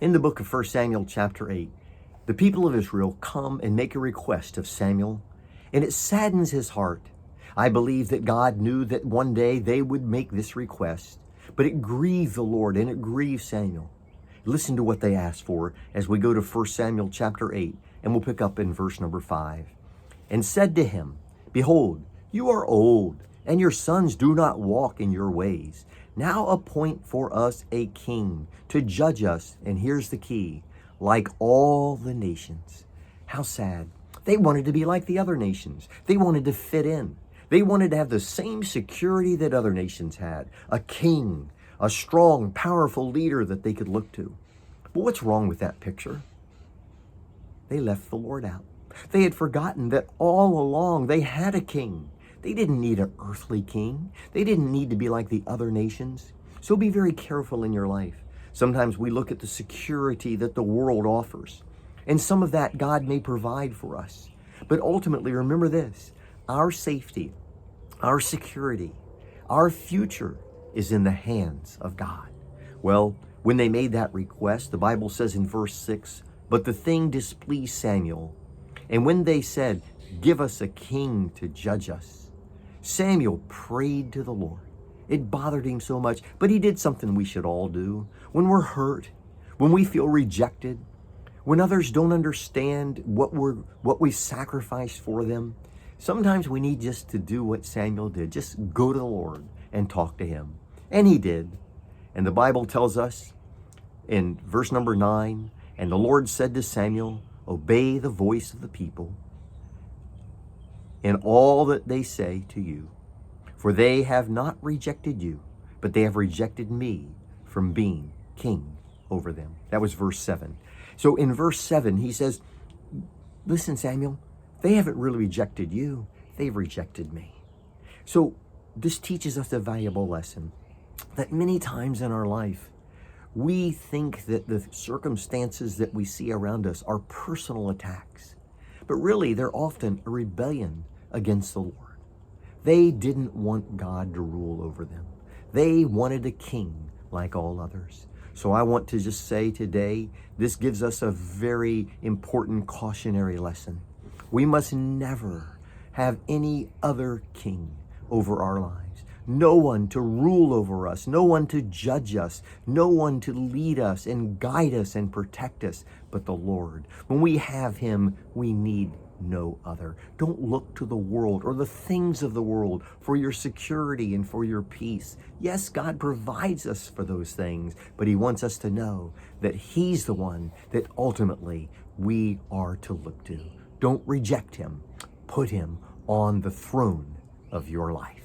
In the book of 1 Samuel chapter 8, the people of Israel come and make a request of Samuel, and it saddens his heart. I believe that God knew that one day they would make this request, but it grieved the Lord and it grieved Samuel. Listen to what they asked for as we go to 1 Samuel chapter 8, and we'll pick up in verse number 5. And said to him, Behold, you are old, and your sons do not walk in your ways. Now appoint for us a king to judge us, and here's the key, like all the nations. How sad. They wanted to be like the other nations. They wanted to fit in. They wanted to have the same security that other nations had. A king, a strong, powerful leader that they could look to. But what's wrong with that picture? They left the Lord out. They had forgotten that all along they had a king. They didn't need an earthly king. They didn't need to be like the other nations. So be very careful in your life. Sometimes we look at the security that the world offers, and some of that God may provide for us. But ultimately, remember this, our safety, our security, our future is in the hands of God. Well, when they made that request, the Bible says in verse 6, but the thing displeased Samuel. And when they said, give us a king to judge us, Samuel prayed to the Lord. It bothered him so much, but he did something we should all do. When we're hurt, when we feel rejected, when others don't understand what we sacrificed for them, sometimes we need just to do what Samuel did. Just go to the Lord and talk to him. And he did. And the Bible tells us in verse number 9, and the Lord said to Samuel, obey the voice of the people in all that they say to you, for they have not rejected you, but they have rejected me from being king over them. That was verse 7. So in verse 7, he says, listen, Samuel, they haven't really rejected you. They've rejected me. So this teaches us a valuable lesson that many times in our life, we think that the circumstances that we see around us are personal attacks, but really they're often a rebellion against the Lord. They didn't want God to rule over them. They wanted a king like all others. So I want to just say today, this gives us a very important cautionary lesson. We must never have any other king over our lives. No one to rule over us, no one to judge us, no one to lead us and guide us and protect us, but the Lord. When we have him, we need no other. Don't look to the world or the things of the world for your security and for your peace. Yes, God provides us for those things, but he wants us to know that he's the one that ultimately we are to look to. Don't reject him. Put him on the throne of your life.